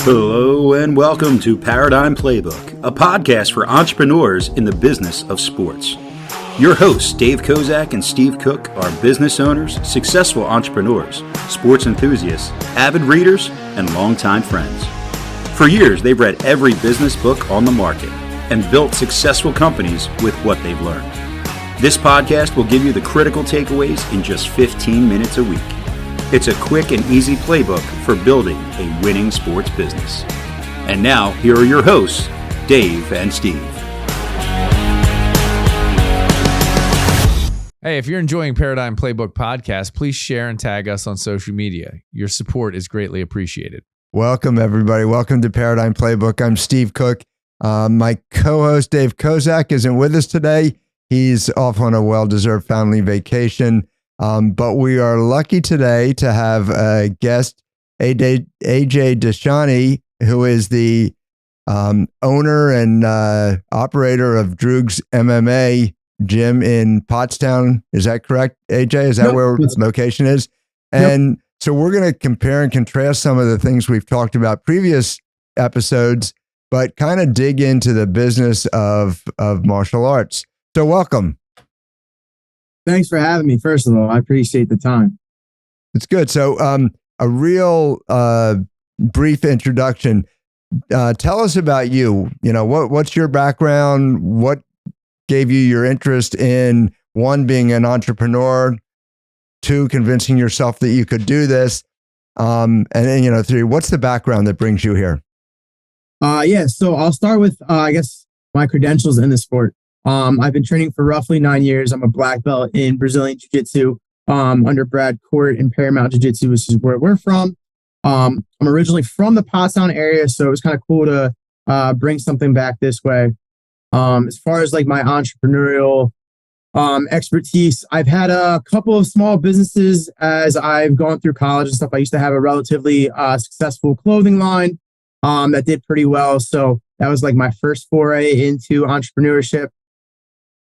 Hello and welcome to Paradigm Playbook, a podcast for entrepreneurs in the business of sports. Your hosts, Dave Kozak and Steve Cook, are business owners, successful entrepreneurs, sports enthusiasts, avid readers, and longtime friends. For years, they've read every business book on the market and built successful companies with what they've learned. This podcast will give you the critical takeaways in just 15 minutes a week. It's a quick and easy playbook for building a winning sports business. And now, here are your hosts, Dave and Steve. Hey, if you're enjoying Paradigm Playbook podcast, please share and tag us on social media. Your support is greatly appreciated. Welcome, everybody. Welcome to Paradigm Playbook. I'm Steve Cook. My co-host, Dave Kozak, isn't with us today. He's off on a well-deserved family vacation. But we are lucky today to have a guest, AJ Discianni, who is the owner and operator of Droogs MMA gym in Pottstown. Is that correct, AJ? Is that where its location is? And so we're going to compare and contrast some of the things we've talked about previous episodes, but kind of dig into the business of martial arts. So welcome. Thanks for having me. First of all, I appreciate the time. It's good. So a real brief introduction. Tell us about you. You know, what's your background? What gave you your interest in, one, being an entrepreneur, two, convincing yourself that you could do this, and then, three, what's the background that brings you here? So I'll start with, I guess, my credentials in the sport. I've been training for roughly 9 years. I'm a black belt in Brazilian Jiu Jitsu under Brad Court and Paramount Jiu Jitsu, which is where we're from. I'm originally from the Pottstown area, so it was kind of cool to bring something back this way. As far as like my entrepreneurial expertise, I've had a couple of small businesses as I've gone through college and stuff. I used to have a relatively successful clothing line that did pretty well. So that was like my first foray into entrepreneurship.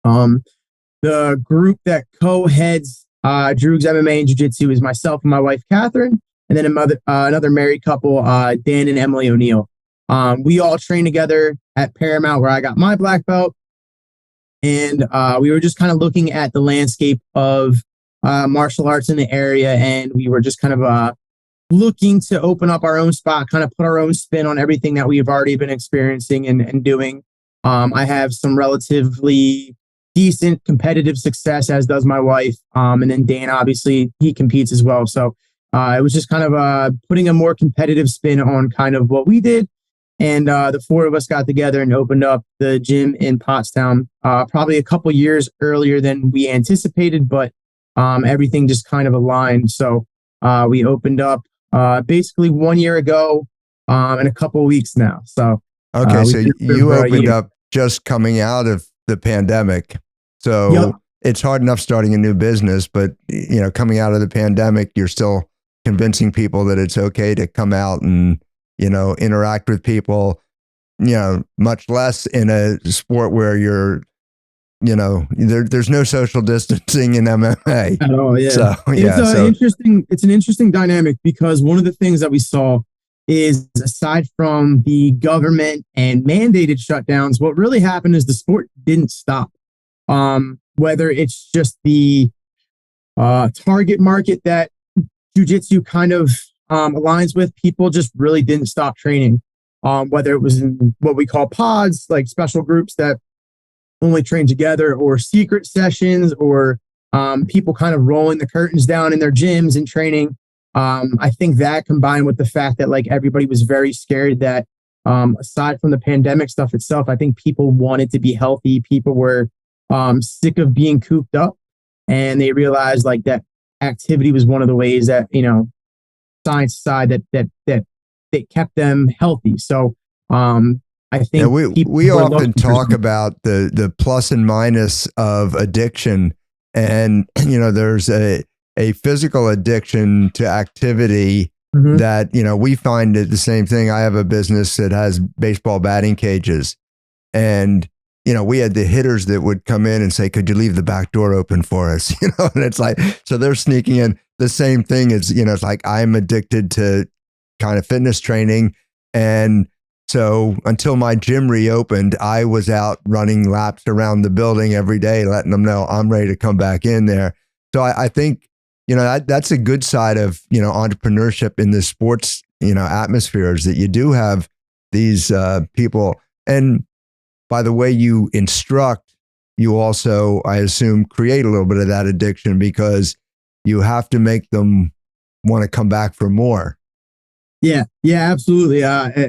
The group that co-heads Droogs MMA and Jiu Jitsu is myself and my wife, Catherine, and then another married couple, Dan and Emily O'Neill. We all train together at Paramount, where I got my black belt. And we were just kind of looking at the landscape of martial arts in the area. And we were just kind of looking to open up our own spot, kind of put our own spin on everything that we've already been experiencing and doing. I have some relatively decent competitive success, as does my wife. And then Dan, obviously, he competes as well. So it was just kind of putting a more competitive spin on kind of what we did. And the four of us got together and opened up the gym in Pottstown probably a couple years earlier than we anticipated, but everything just kind of aligned. So we opened up basically 1 year ago in a couple of weeks now. So okay, so you opened up just coming out of the pandemic. So Yep. It's hard enough starting a new business, but coming out of the pandemic, you're still convincing people that it's okay to come out and interact with people, much less in a sport where you're there's no social distancing in MMA at all. Yeah. So, It's an interesting dynamic, because one of the things that we saw is, aside from the government and mandated shutdowns, what really happened is the sport didn't stop. Whether it's just the target market that jiu-jitsu kind of aligns with, people just really didn't stop training. Whether it was in what we call pods, like special groups that only train together, or secret sessions, or people kind of rolling the curtains down in their gyms and training. I think that, combined with the fact that like everybody was very scared that aside from the pandemic stuff itself, I think people wanted to be healthy. People were sick of being cooped up, and they realized like that activity was one of the ways that, science side that kept them healthy. So I think we often talk about the plus and minus of addiction, and there's a physical addiction to activity that we find it the same thing. I have a business that has baseball batting cages, and we had the hitters that would come in and say, "Could you leave the back door open for us?" And it's like, so they're sneaking in. The same thing is, it's like, I'm addicted to kind of fitness training. And so until my gym reopened, I was out running laps around the building every day, letting them know I'm ready to come back in there. So I think, that's a good side of, entrepreneurship in the sports, atmosphere, is that you do have these people. And by the way you instruct, you also, I assume, create a little bit of that addiction, because you have to make them want to come back for more. Yeah, absolutely.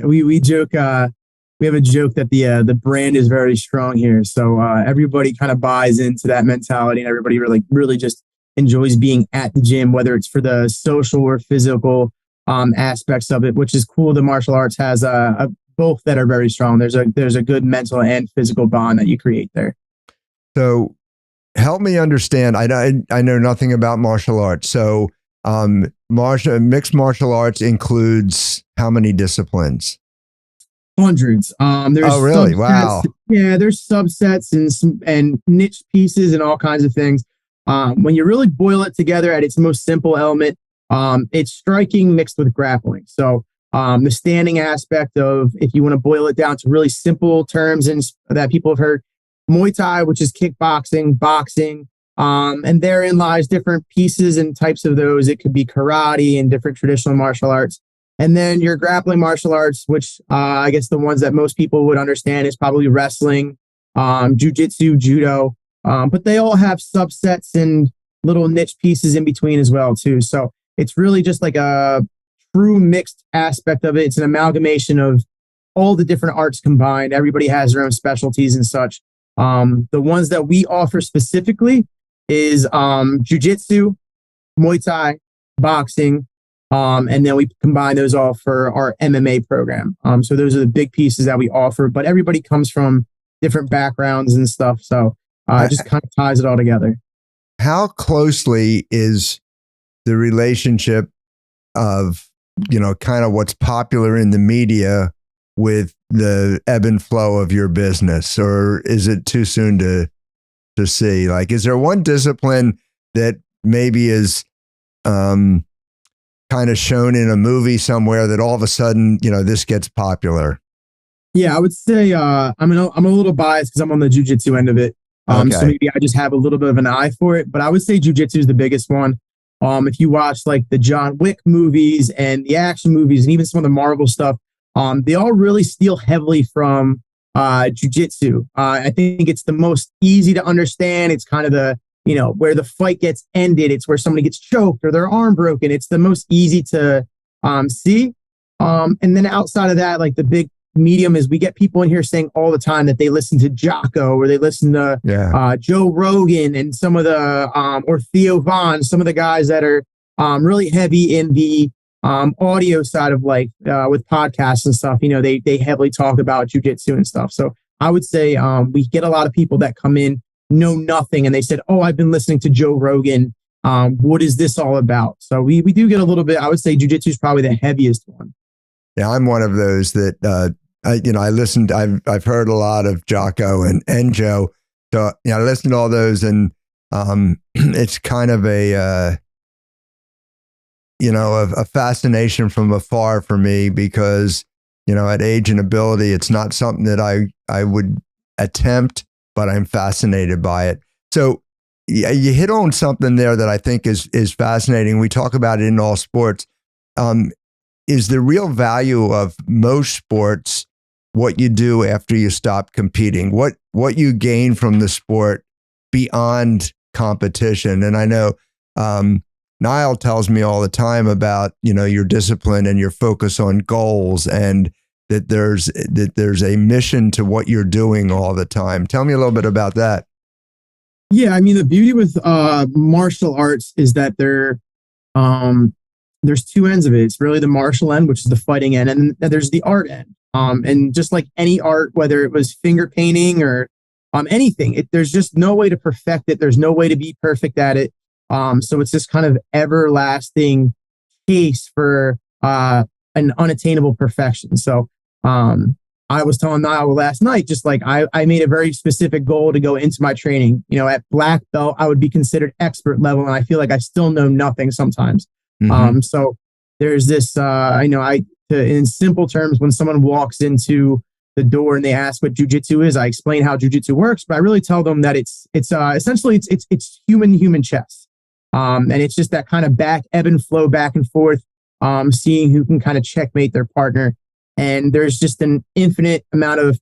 We joke. We have a joke that the brand is very strong here, so everybody kind of buys into that mentality, and everybody really just enjoys being at the gym, whether it's for the social or physical aspects of it, which is cool. The martial arts has both that are very strong. There's a good mental and physical bond that you create there. So help me understand. I know nothing about martial arts. So mixed martial arts includes how many disciplines? Hundreds. There's really? Subsets. Wow. Yeah, there's subsets and niche pieces and all kinds of things. When you really boil it together at its most simple element, it's striking mixed with grappling. So the standing aspect of, if you want to boil it down to really simple terms and that people have heard, Muay Thai, which is kickboxing, boxing, and therein lies different pieces and types of those. It could be karate and different traditional martial arts. And then your grappling martial arts, which I guess the ones that most people would understand is probably wrestling, jiu-jitsu, judo, but they all have subsets and little niche pieces in between as well too. So it's really just like a true mixed aspect of it. It's an amalgamation of all the different arts combined. Everybody has their own specialties and such. The ones that we offer specifically is jiu-jitsu, Muay Thai, boxing, and then we combine those all for our MMA program. So those are the big pieces that we offer, but everybody comes from different backgrounds and stuff. So it just kind of ties it all together. How closely is the relationship of, kind of what's popular in the media with the ebb and flow of your business? Or is it too soon to see? Like, is there one discipline that maybe is kind of shown in a movie somewhere that all of a sudden, this gets popular? Yeah, I would say I'm a little biased because I'm on the jiu-jitsu end of it. Okay. So maybe I just have a little bit of an eye for it, but I would say jiu-jitsu is the biggest one. If you watch like the John Wick movies and the action movies and even some of the Marvel stuff, they all really steal heavily from jiu-jitsu. I think it's the most easy to understand. It's kind of the, where the fight gets ended. It's where somebody gets choked or their arm broken. It's the most easy to see. And then outside of that, like the big medium is we get people in here saying all the time that they listen to Jocko or they listen to Joe Rogan and some of the or Theo Von, some of the guys that are really heavy in the audio side of like with podcasts and stuff. They heavily talk about jiu-jitsu and stuff. So I would say we get a lot of people that come in, know nothing, and they said, "Oh, I've been listening to Joe Rogan. What is this all about?" So we do get a little bit. I would say jiu-jitsu is probably the heaviest one. Yeah, I'm one of those that I listened. I've heard a lot of Jocko and Joe. So I listened to all those, and it's kind of a fascination from afar for me because at age and ability, it's not something that I would attempt, but I'm fascinated by it. So you hit on something there that I think is fascinating. We talk about it in all sports. Is the real value of most sports what you do after you stop competing? What you gain from the sport beyond competition? And I know Niall tells me all the time about your discipline and your focus on goals, and that there's a mission to what you're doing all the time. Tell me a little bit about that. Yeah, I mean, the beauty with martial arts is that there's two ends of it. It's really the martial end, which is the fighting end, and then there's the art end. And just like any art, whether it was finger painting or anything, there's just no way to perfect it. There's no way to be perfect at it. So it's this kind of everlasting case for an unattainable perfection. So I was telling Niall last night, just like I made a very specific goal to go into my training. At black belt, I would be considered expert level, and I feel like I still know nothing sometimes. Mm-hmm. So there's this, I in simple terms, when someone walks into the door and they ask what jiu-jitsu is, I explain how jiu-jitsu works, but I really tell them that it's essentially it's human chess. And it's just that kind of ebb and flow back and forth, seeing who can kind of checkmate their partner. And there's just an infinite amount of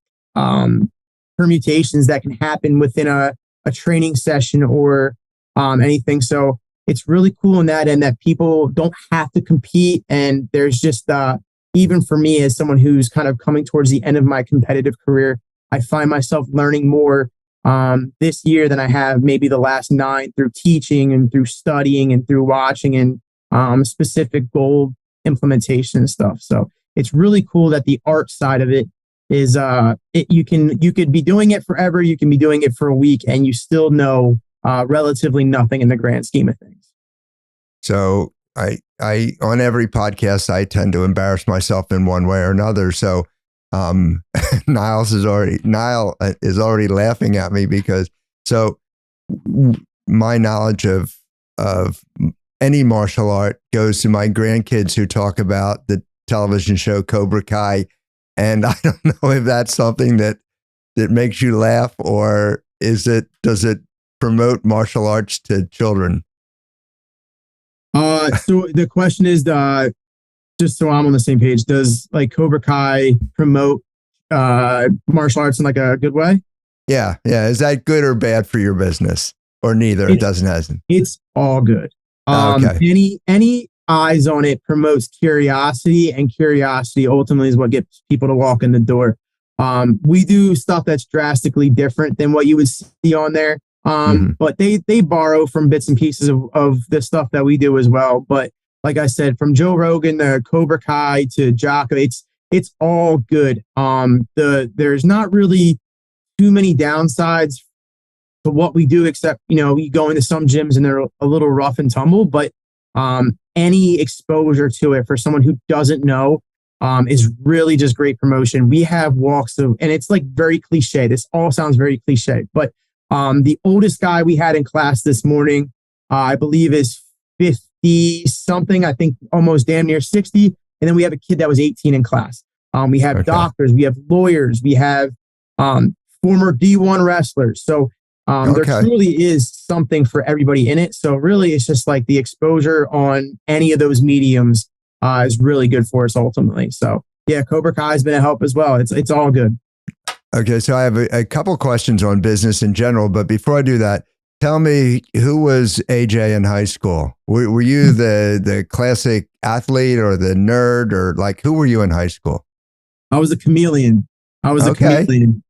permutations that can happen within a training session or anything. So it's really cool in that end that people don't have to compete. And there's just, even for me as someone who's kind of coming towards the end of my competitive career, I find myself learning more this year than I have maybe the last 9 through teaching and through studying and through watching and specific goal implementation and stuff. So it's really cool that the art side of it is you could be doing it forever, you can be doing it for a week, and you still know relatively nothing in the grand scheme of things. So I on every podcast I tend to embarrass myself in one way or another. So Niall is already laughing at me because my knowledge of any martial art goes to my grandkids who talk about the television show Cobra Kai, and I don't know if that's something that makes you laugh, or does it promote martial arts to children? So the question is, just so I'm on the same page, does like Cobra Kai promote martial arts in like a good way? Yeah. Is that good or bad for your business, or neither? It doesn't hasn't. It's all good. Okay. Any eyes on it promotes curiosity, and curiosity ultimately is what gets people to walk in the door. We do stuff that's drastically different than what you would see on there. But they borrow from bits and pieces of the stuff that we do as well. But like I said, from Joe Rogan to Cobra Kai to Jocko, it's all good. There's not really too many downsides to what we do, except, you go into some gyms and they're a little rough and tumble, but any exposure to it for someone who doesn't know is really just great promotion. We have walks of, and it's like very cliche. This all sounds very cliche, but the oldest guy we had in class this morning, I believe is 50 something, I think almost damn near 60. And then we have a kid that was 18 in class. We have doctors, we have lawyers, we have former D1 wrestlers. So there truly is something for everybody in it. So really it's just like the exposure on any of those mediums is really good for us ultimately. So yeah, Cobra Kai has been a help as well. It's all good. Okay, so I have a couple questions on business in general, but before I do that, tell me, who was AJ in high school? Were you the classic athlete or the nerd, or like, who were you in high school? I was a chameleon. A chameleon.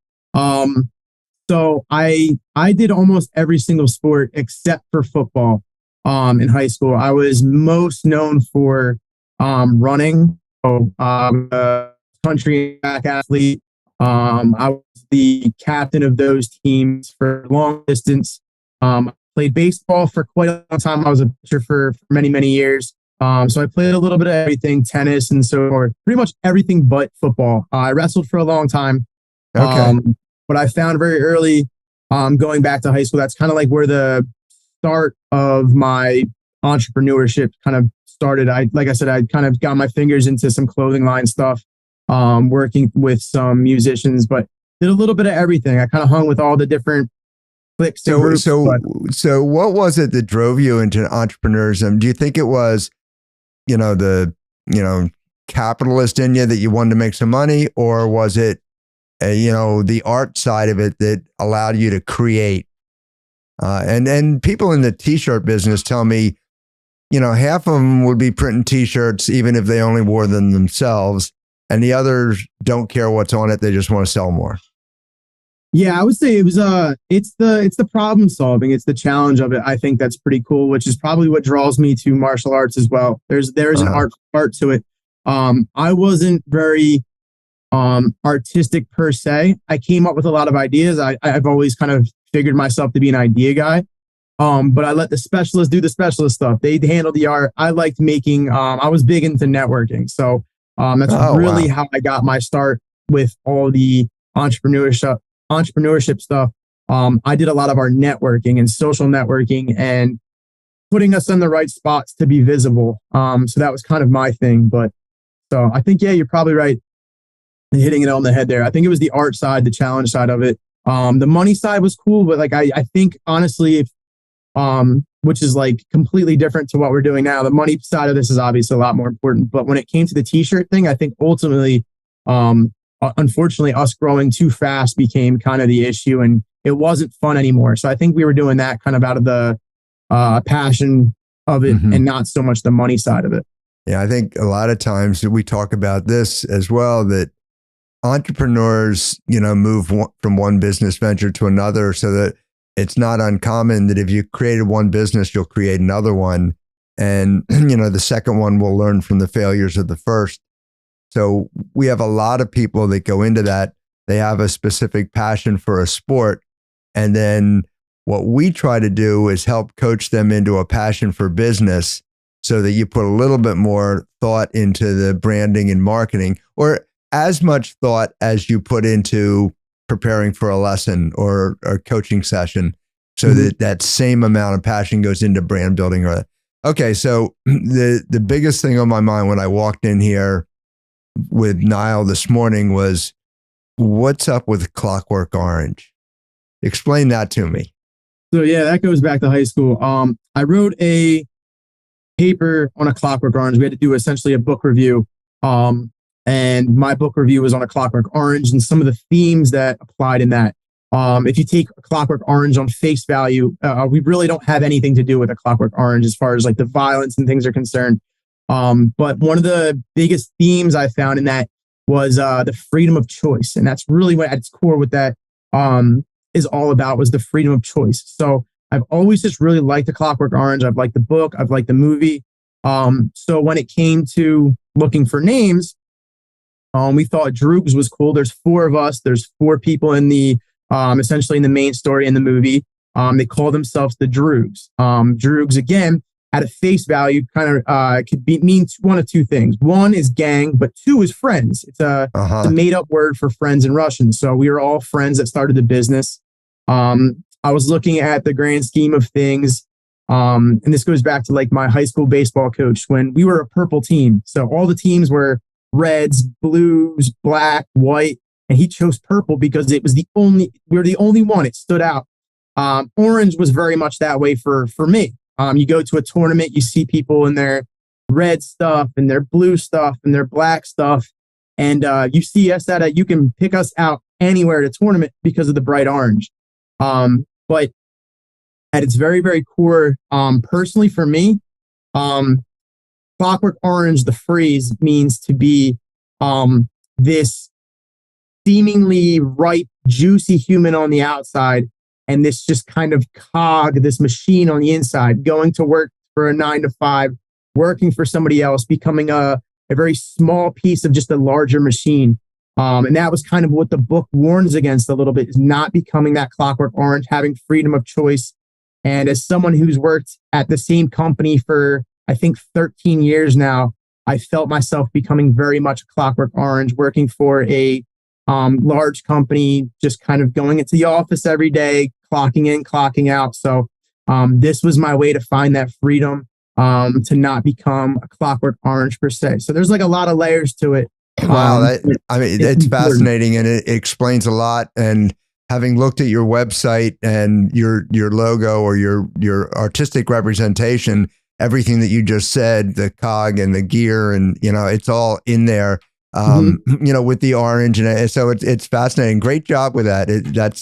So I did almost every single sport except for football in high school. I was most known for running. So a country back athlete. I was the captain of those teams for long distance. Played baseball for quite a long time. I was a pitcher for many, many years. So I played a little bit of everything, tennis and so forth, pretty much everything but football. I wrestled for a long time. But I found very early, going back to high school, that's kind of like where the start of my entrepreneurship kind of started. Like I said, I kind of got my fingers into some clothing line stuff. Working with some musicians, but did a little bit of everything. I kind of hung with all the different cliques and groups. So what was it that drove you into entrepreneurism? Do you think it was, the capitalist in you that you wanted to make some money, or was it, the art side of it that allowed you to create? And people in the t-shirt business tell me, half of them would be printing t-shirts even if they only wore them themselves. And the others don't care what's on it. They just want to sell more. Yeah, I would say it was it's the problem solving. It's the challenge of it. I think that's pretty cool, which is probably what draws me to martial arts as well. There's an art to it. I wasn't very artistic per se. I came up with a lot of ideas. I've always kind of figured myself to be an idea guy. But I let the specialists do the specialist stuff. They handle the art. I liked making, I was big into networking. So that's really how I got my start with all the entrepreneurship stuff. I did a lot of our networking and social networking and putting us in the right spots to be visible. So that was kind of my thing. But So I think, yeah, you're probably right in hitting it on the head there. I think it was the art side, the challenge side of it. The money side was cool, but like, I think honestly, if, which is like completely different to what we're doing now. The money side of this is obviously a lot more important, but when it came to the t-shirt thing, I think ultimately, unfortunately, us growing too fast became kind of the issue, and it wasn't fun anymore. So I think we were doing that kind of out of the passion of it, and not so much the money side of it. Yeah, I think a lot of times we talk about this as well, that entrepreneurs, move from one business venture to another, so that it's not uncommon that if you created one business, you'll create another one. And, the second one will learn from the failures of the first. So we have a lot of people that go into that. They have a specific passion for a sport. And then what we try to do is help coach them into a passion for business, so that you put a little bit more thought into the branding and marketing, or as much thought as you put into preparing for a lesson or a coaching session, so that same amount of passion goes into brand building. Okay, so the biggest thing on my mind when I walked in here with Niall this morning was, what's up with Clockwork Orange? Explain that to me. So yeah, that goes back to high school. I wrote a paper on a Clockwork Orange. We had to do essentially a book review. And my book review was on a Clockwork Orange and some of the themes that applied in that. If you take a Clockwork Orange on face value, we really don't have anything to do with a Clockwork Orange as far as like the violence and things are concerned. But one of the biggest themes I found in that was the freedom of choice. And that's really what at its core what that is all about, was the freedom of choice. So I've always just really liked the Clockwork Orange. I've liked the book. I've liked the movie. So when it came to looking for names, we thought Droogs was cool. There's 4 of us. There's 4 people in the essentially in the main story in the movie. They call themselves the Droogs. Droogs, again, at a face value, kind of could mean one of 2 things. One is gang, but 2 is friends. It's a made up word for friends in Russian. So we were all friends that started the business. I was looking at the grand scheme of things. And this goes back to like my high school baseball coach when we were a purple team. So all the teams were reds, blues, black, white, and he chose purple because it was we were the only one. It stood out. Orange was very much that way for me. You go to a tournament, you see people in their red stuff and their blue stuff and their black stuff. And you see us you can pick us out anywhere at a tournament because of the bright orange. But at its very, very core, personally for me, Clockwork Orange, the phrase means to be this seemingly ripe, juicy human on the outside, and this just kind of cog, this machine on the inside, going to work for a 9 to 5, working for somebody else, becoming a very small piece of just a larger machine. And that was kind of what the book warns against a little bit, is not becoming that Clockwork Orange, having freedom of choice. And as someone who's worked at the same company for, I think, 13 years now, I felt myself becoming very much Clockwork Orange, working for a large company, just kind of going into the office every day, clocking in, clocking out. So this was my way to find that freedom, to not become a Clockwork Orange per se. So there's like a lot of layers to it. Wow. It's fascinating, and it explains a lot. And having looked at your website and your logo or your artistic representation, everything that you just said, the cog and the gear, and it's all in there. With the orange, and so it's fascinating. Great job with that.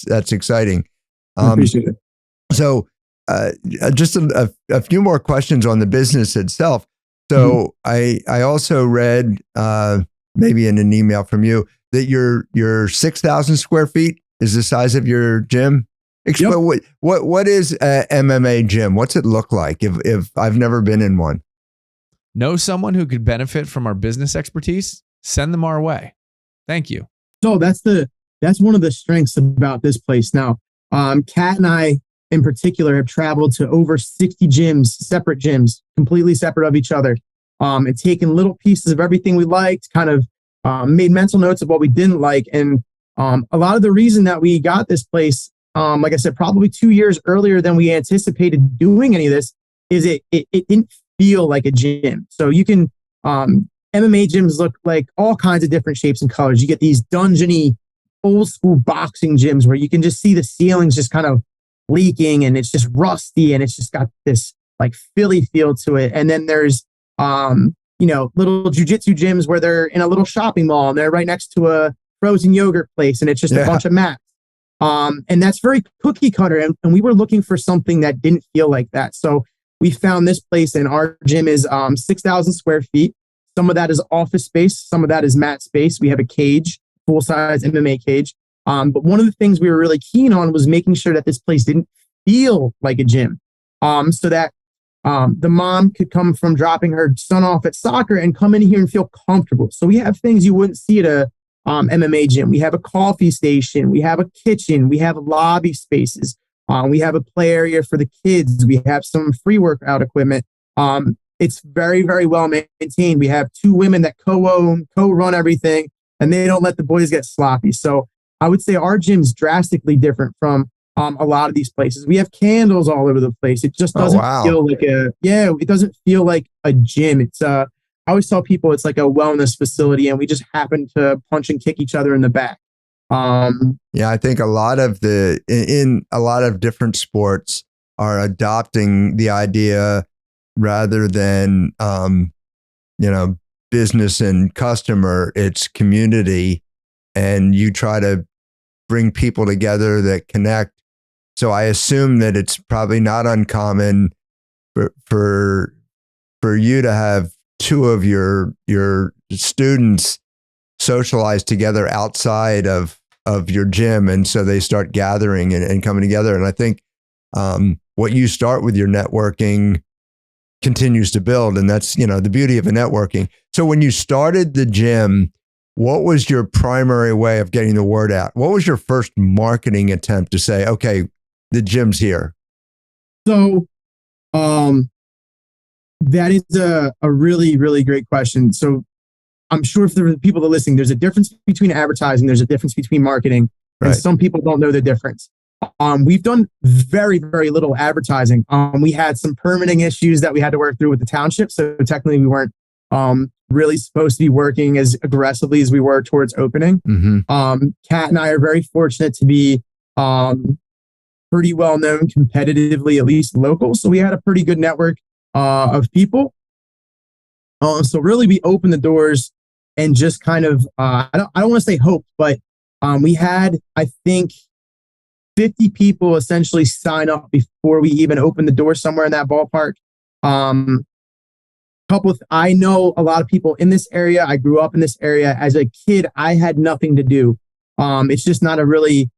That's exciting. I appreciate it. So, just a few more questions on the business itself. So, I also read, maybe in an email from you, that your 6,000 square feet is the size of your gym. Explain what is a MMA gym? What's it look like? If I've never been in one. Know someone who could benefit from our business expertise? Send them our way. Thank you. So that's one of the strengths about this place. Now, Kat and I in particular have traveled to over 60 gyms, separate gyms, completely separate of each other, and taken little pieces of everything we liked, kind of made mental notes of what we didn't like. And a lot of the reason that we got this place, like I said, probably 2 years earlier than we anticipated doing any of this, is it didn't feel like a gym. So you can, MMA gyms look like all kinds of different shapes and colors. You get these dungeony, old school boxing gyms where you can just see the ceilings just kind of leaking and it's just rusty and it's just got this like Philly feel to it. And then there's, little jiu-jitsu gyms where they're in a little shopping mall and they're right next to a frozen yogurt place and it's just a bunch of mats. And that's very cookie cutter. And we were looking for something that didn't feel like that. So we found this place, and our gym is 6,000 square feet. Some of that is office space. Some of that is mat space. We have a cage, full-size MMA cage. But one of the things we were really keen on was making sure that this place didn't feel like a gym, so that the mom could come from dropping her son off at soccer and come in here and feel comfortable. So we have things you wouldn't see at a MMA gym. We have a coffee station. We have a kitchen. We have lobby spaces. We have a play area for the kids. We have some free workout equipment. It's very, very well maintained. We have 2 women that co-run everything, and they don't let the boys get sloppy. So I would say our gym's drastically different from a lot of these places. We have candles all over the place. It just doesn't feel like it doesn't feel like a gym. It's I always tell people it's like a wellness facility, and we just happen to punch and kick each other in the back. I think a lot of different sports are adopting the idea rather than, business and customer, it's community, and you try to bring people together that connect. So I assume that it's probably not uncommon for you to have 2 of your students socialize together outside of your gym. And so they start gathering and coming together. And I think what you start with your networking continues to build. And that's, the beauty of a networking. So when you started the gym, what was your primary way of getting the word out? What was your first marketing attempt to say, okay, the gym's here? So that is a really, really great question. So I'm sure for the people that are listening, there's a difference between advertising. There's a difference between marketing. And some people don't know the difference. We've done very, very little advertising. We had some permitting issues that we had to work through with the township. So technically we weren't really supposed to be working as aggressively as we were towards opening. Kat and I are very fortunate to be pretty well known competitively, at least local. So we had a pretty good network of people. So really we opened the doors and just kind of, I don't want to say hope, but we had, I think, 50 people essentially sign up before we even opened the door, somewhere in that ballpark. I know a lot of people in this area. I grew up in this area. As a kid, I had nothing to do. It's just not a really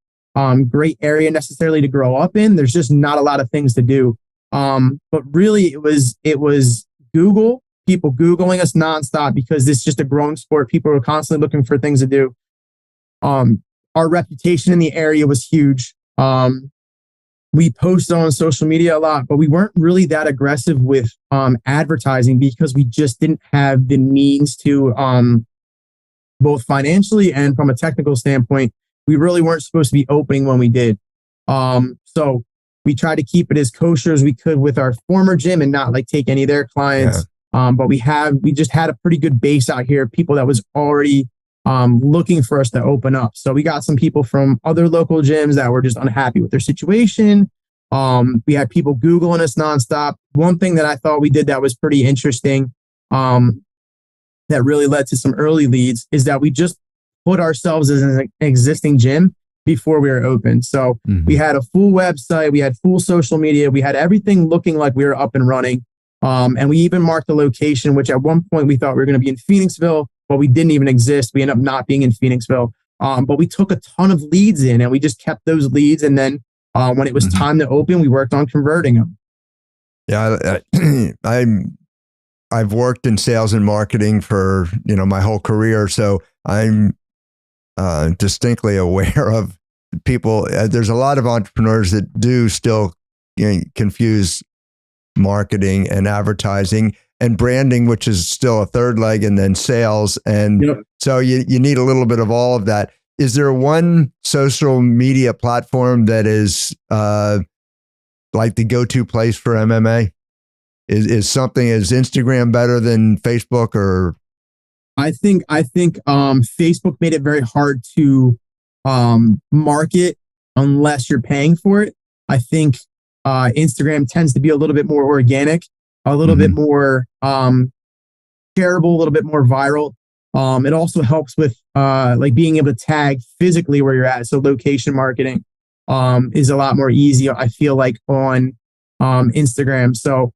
great area necessarily to grow up in. There's just not a lot of things to do. But really it was Google, people Googling us nonstop because this is just a growing sport. People are constantly looking for things to do. Our reputation in the area was huge. We posted on social media a lot, but we weren't really that aggressive with advertising because we just didn't have the means to, both financially and from a technical standpoint. We really weren't supposed to be opening when we did. So we tried to keep it as kosher as we could with our former gym and not like take any of their clients. But we just had a pretty good base out here, people that was already looking for us to open up. So we got some people from other local gyms that were just unhappy with their situation. We had people Googling us nonstop. One thing that I thought we did that was pretty interesting, that really led to some early leads, is that we just put ourselves as an existing gym before we were open. So we had a full website, we had full social media, we had everything looking like we were up and running. And we even marked the location, which at one point we thought we were going to be in Phoenixville, but we didn't even exist. We ended up not being in Phoenixville. But we took a ton of leads in and we just kept those leads. And then when it was time to open, we worked on converting them. Yeah, I've worked in sales and marketing for, my whole career. So I'm distinctly aware of people. There's a lot of entrepreneurs that do still confuse marketing and advertising and branding, which is still a third leg, and then sales. And so you need a little bit of all of that. Is there one social media platform that is like the go-to place for MMA? Is Instagram better than Facebook or? I think Facebook made it very hard to market unless you're paying for it. I think Instagram tends to be a little bit more organic, a little bit more shareable, a little bit more viral. It also helps with like being able to tag physically where you're at. So location marketing is a lot more easy, I feel like, on Instagram. So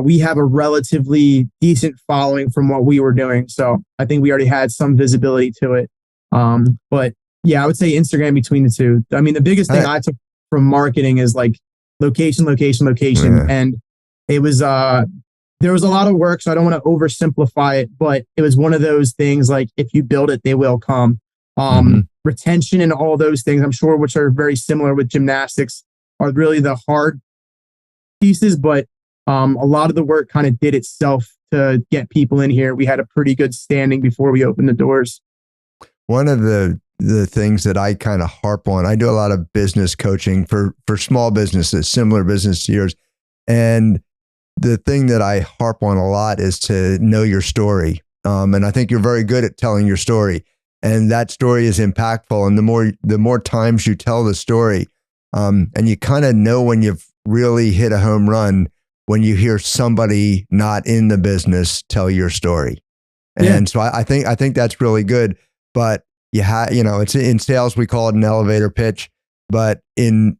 we have a relatively decent following from what we were doing. So I think we already had some visibility to it. But yeah, I would say Instagram between the two. I mean, the biggest thing I took from marketing is like location. Yeah. And it was, there was a lot of work, so I don't want to oversimplify it, but it was one of those things like, if you build it, they will come. Retention and all those things, I'm sure, which are very similar with gymnastics, are really the hard pieces, but a lot of the work kind of did itself to get people in here. We had a pretty good standing before we opened the doors. One of the things that I kind of harp on, I do a lot of business coaching for small businesses, similar business to yours. And the thing that I harp on a lot is to know your story. And I think you're very good at telling your story. And that story is impactful. And the more times you tell the story, and you kind of know when you've really hit a home run when you hear somebody not in the business tell your story. And so I think that's really good. But it's in sales, we call it an elevator pitch, but in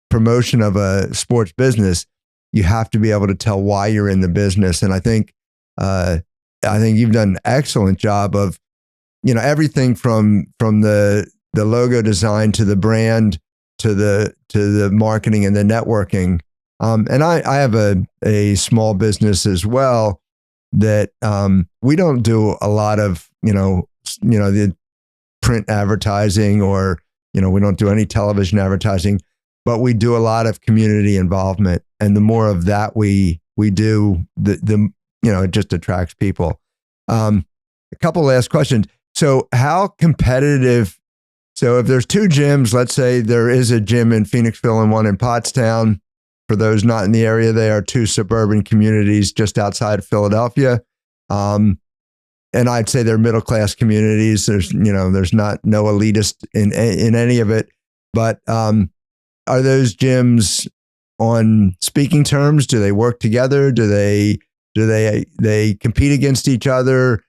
promotion of a sports business, you have to be able to tell why you're in the business. And I think you've done an excellent job of, everything from the logo design to the brand to the marketing and the networking. And I have a small business as well that we don't do a lot of the print advertising, or we don't do any television advertising, but we do a lot of community involvement. And the more of that we do, the it just attracts people. A couple last questions. So how competitive? So if there's two gyms, let's say there is a gym in Phoenixville and one in Pottstown. For those not in the area, they are two suburban communities just outside of Philadelphia. And I'd say they're middle-class communities. There's not no elitist in any of it. But are those gyms on speaking terms? Do they work together? Do they compete against each other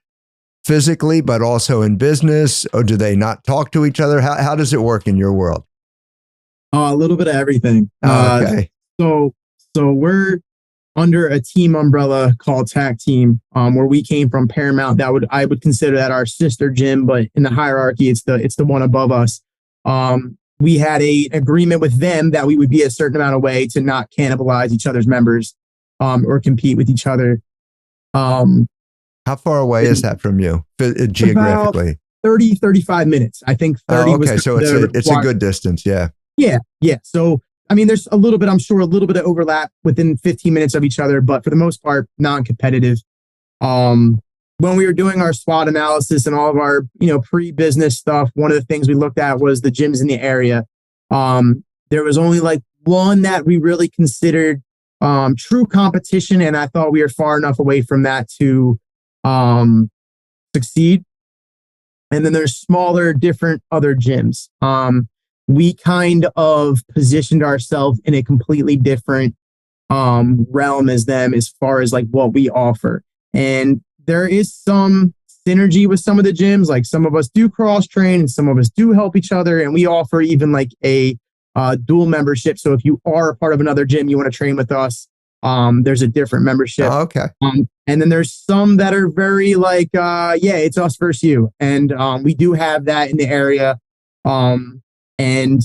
physically, but also in business? Or do they not talk to each other? How does it work in your world? A little bit of everything. Okay. So we're under a team umbrella called Tag Team, where we came from Paramount. I would consider that our sister gym, but in the hierarchy, it's the one above us. We had an agreement with them that we would be a certain amount of way to not cannibalize each other's members, or compete with each other. How far away is that from you geographically? 30, 35 minutes. I think 30 was. Okay, so it's a good distance. Yeah. Yeah. So, I mean, there's a little bit of overlap within 15 minutes of each other, but for the most part, non-competitive. When we were doing our SWOT analysis and all of our, pre-business stuff, one of the things we looked at was the gyms in the area. There was only like one that we really considered true competition, and I thought we were far enough away from that to succeed. And then there's smaller, different other gyms. We kind of positioned ourselves in a completely different realm as them, as far as like what we offer. And there is some synergy with some of the gyms. Like some of us do cross train and some of us do help each other. And we offer even like a dual membership. So if you are a part of another gym, you want to train with us, there's a different membership. Oh, okay. And then there's some that are very like, it's us versus you. And we do have that in the area. And,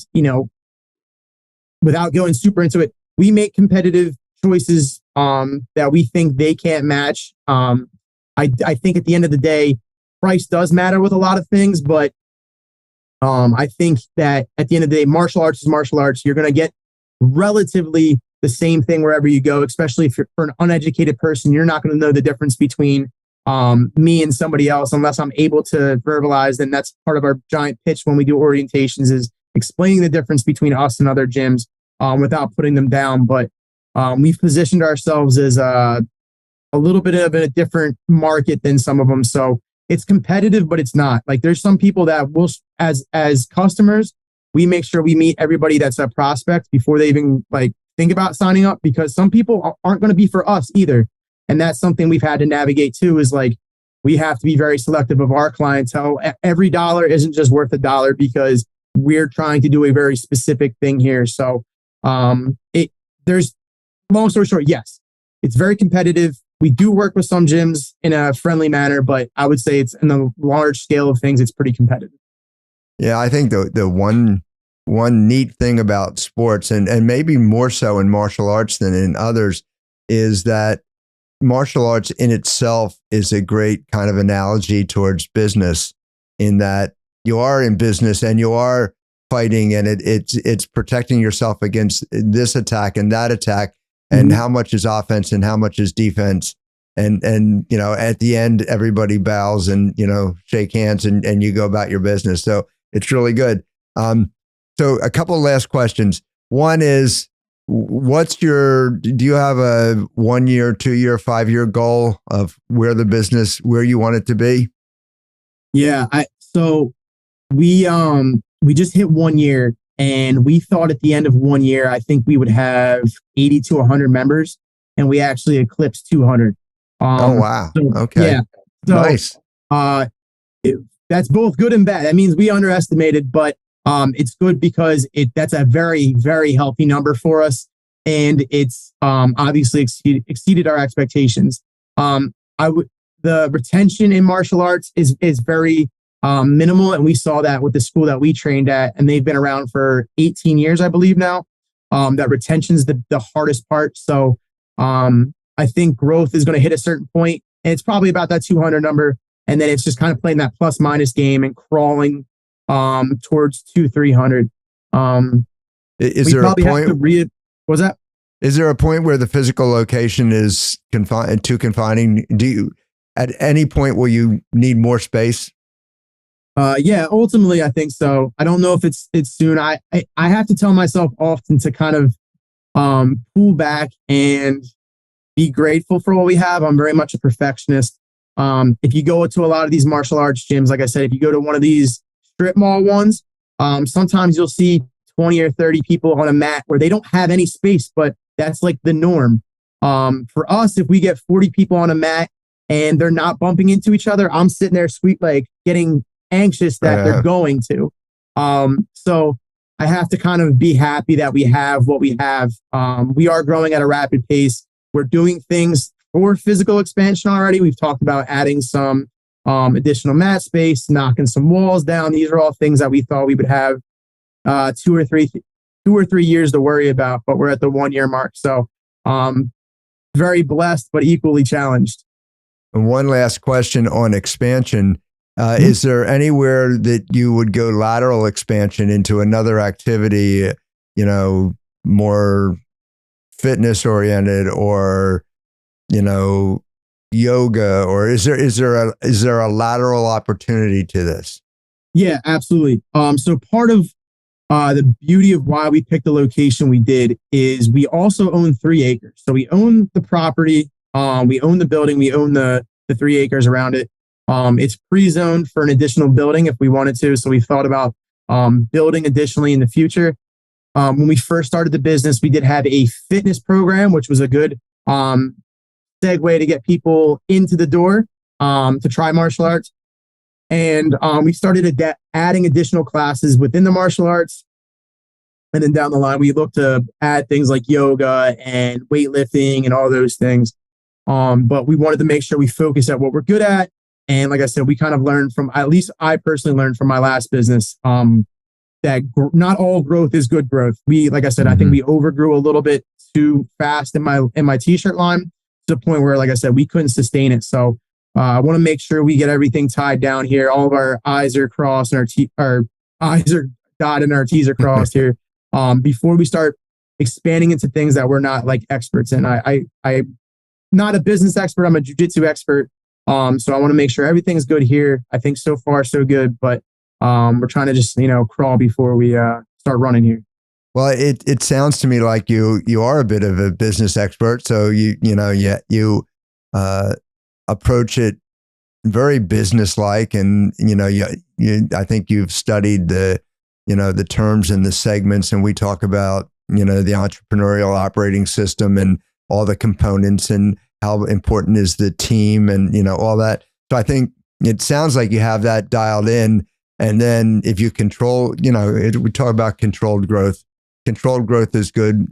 without going super into it, we make competitive choices that we think they can't match. I think at the end of the day, price does matter with a lot of things, but I think that at the end of the day, martial arts is martial arts. You're going to get relatively the same thing wherever you go, especially if you're for an uneducated person. You're not going to know the difference between me and somebody else unless I'm able to verbalize. And that's part of our giant pitch when we do orientations, is explaining the difference between us and other gyms without putting them down. But we've positioned ourselves as a little bit of a different market than some of them. So it's competitive, but it's not. Like there's some people that will, as customers, we make sure we meet everybody that's a prospect before they even like think about signing up, because some people aren't going to be for us either. And that's something we've had to navigate too, is like, we have to be very selective of our clientele. Every dollar isn't just worth a dollar because we're trying to do a very specific thing here. So there's, long story short, yes, it's very competitive. We do work with some gyms in a friendly manner, but I would say it's in the large scale of things, it's pretty competitive. Yeah, I think the one neat thing about sports, and maybe more so in martial arts than in others, is that martial arts in itself is a great kind of analogy towards business, in that you are in business and you are fighting, and it's protecting yourself against this attack and that attack, and how much is offense and how much is defense. And you know, at the end, everybody bows and, you know, shake hands and you go about your business. So it's really good. So a couple of last questions. One is, do you have a 1 year, 2 year, 5 year goal of where you want it to be? Yeah. So we just hit 1 year, and we thought at the end of 1 year, I think we would have 80 to 100 members, and we actually eclipsed 200. Oh, wow. So, okay. Yeah. So, nice. That's both good and bad. That means we underestimated, but it's good because that's a very, very healthy number for us. And it's obviously exceeded our expectations. The retention in martial arts is very minimal. And we saw that with the school that we trained at, and they've been around for 18 years, I believe now. That retention's the hardest part. So I think growth is going to hit a certain point, and it's probably about that 200 number. And then it's just kind of playing that plus minus game and crawling towards 200-300. Is there a point? What's that? Is there a point where the physical location is too confining? At any point will you need more space? Yeah, ultimately I think so. I don't know if it's soon. I have to tell myself often to kind of pull back and be grateful for what we have. I'm very much a perfectionist. If you go to a lot of these martial arts gyms, like I said, if you go to one of these strip mall ones, sometimes you'll see 20 or 30 people on a mat where they don't have any space, but that's like the norm. For us, if we get 40 people on a mat and they're not bumping into each other, I'm sitting there getting anxious that they're going to. So I have to kind of be happy that we have what we have. We are growing at a rapid pace. We're doing things for physical expansion already. We've talked about adding some additional mat space, knocking some walls down. These are all things that we thought we would have 2 or 3 years to worry about, but we're at the 1 year mark. So very blessed, but equally challenged. And one last question on expansion. Is there anywhere that you would go lateral expansion into another activity, you know, more fitness oriented, or, you know, yoga, or is there a lateral opportunity to this? Yeah, absolutely. So part of the beauty of why we picked the location we did is we also own 3 acres. So we own the property, we own the building, we own the 3 acres around it. It's pre-zoned for an additional building if we wanted to. So we thought about building additionally in the future. When we first started the business, we did have a fitness program, which was a good segue to get people into the door to try martial arts. And we started adding additional classes within the martial arts. And then down the line, we looked to add things like yoga and weightlifting and all those things. But we wanted to make sure we focus at what we're good at. And like I said, we kind of learned from, at least I personally learned from my last business, that not all growth is good growth. Like I said, I think we overgrew a little bit too fast in my t-shirt line to the point where, like I said, we couldn't sustain it. So I want to make sure we get everything tied down here. All of our I's are crossed and our I's are dotted and our T's are crossed here before we start expanding into things that we're not like experts in. I'm not a business expert. I'm a jiu-jitsu expert. So I want to make sure everything's good here. I think so far so good, but we're trying to just, crawl before we start running here. Well, it sounds to me like you are a bit of a business expert. So you approach it very businesslike, and I think you've studied the terms and the segments, and we talk about the entrepreneurial operating system and all the components and how important is the team and all that. So I think it sounds like you have that dialed in. And then if you control, we talk about controlled growth. Controlled growth is good.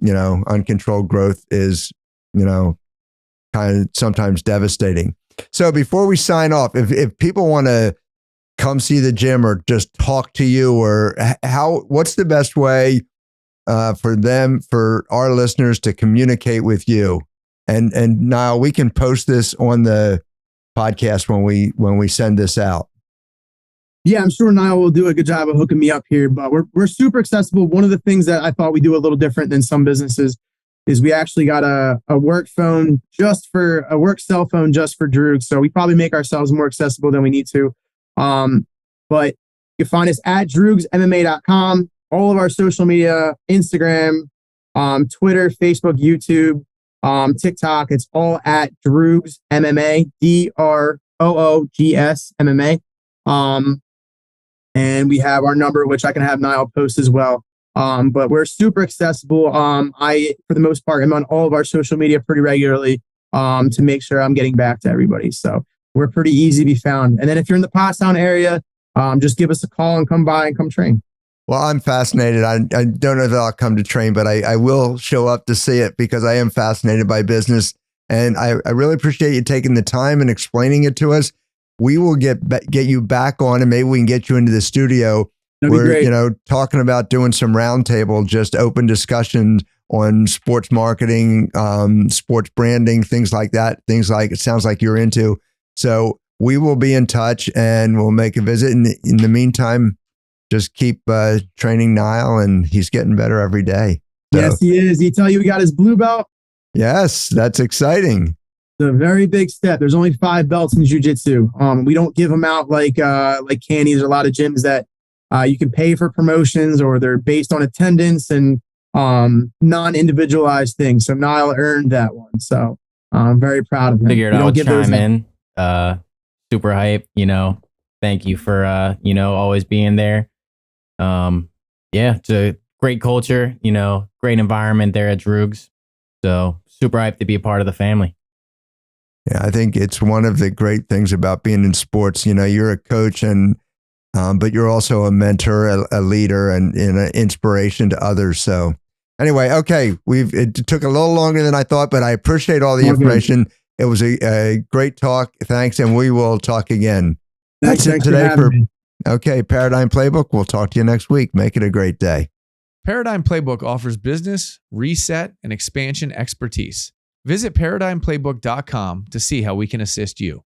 Uncontrolled growth is kind of sometimes devastating. So before we sign off, if people want to come see the gym or just talk to you, or what's the best way for our listeners to communicate with you? And Niall, we can post this on the podcast when we send this out. Yeah, I'm sure Niall will do a good job of hooking me up here, but we're super accessible. One of the things that I thought we do a little different than some businesses is we actually got a work phone a work cell phone just for Droogs. So we probably make ourselves more accessible than we need to. But you can find us at droogsmma.com, all of our social media, Instagram, Twitter, Facebook, YouTube, TikTok. It's all at Droogs MMA, DROOGS MMA. And we have our number, which I can have Niall post as well. But we're super accessible. I, for the most part, am on all of our social media pretty regularly to make sure I'm getting back to everybody. So we're pretty easy to be found. And then if you're in the Pottstown area, just give us a call and come by and come train. Well, I'm fascinated. I don't know that I'll come to train, but I will show up to see it because I am fascinated by business. And I really appreciate you taking the time and explaining it to us. We will get you back on, and maybe we can get you into the studio. We're, talking about doing some roundtable, just open discussions on sports marketing, sports branding, things like that. Things like it sounds like you're into. So we will be in touch, and we'll make a visit. In the meantime, just keep training Niall, and he's getting better every day. So, yes, he is. He tell you he got his blue belt? Yes, that's exciting. It's a very big step. There's only 5 belts in jiu-jitsu. We don't give them out like candy. There's a lot of gyms that you can pay for promotions, or they're based on attendance and non-individualized things. So Niall earned that one. So I'm very proud of him. Figured I would chime in. Super hype. Thank you for always being there. It's a great culture. Great environment there at Droogs. So super hyped to be a part of the family. Yeah, I think it's one of the great things about being in sports. You're a coach, and but you're also a mentor, a leader, and an inspiration to others. So anyway, okay, it took a little longer than I thought, but I appreciate all the information. It was a great talk. Thanks, and we will talk again. That's it today Okay, Paradigm Playbook. We'll talk to you next week. Make it a great day. Paradigm Playbook offers business, reset, and expansion expertise. Visit ParadigmPlaybook.com to see how we can assist you.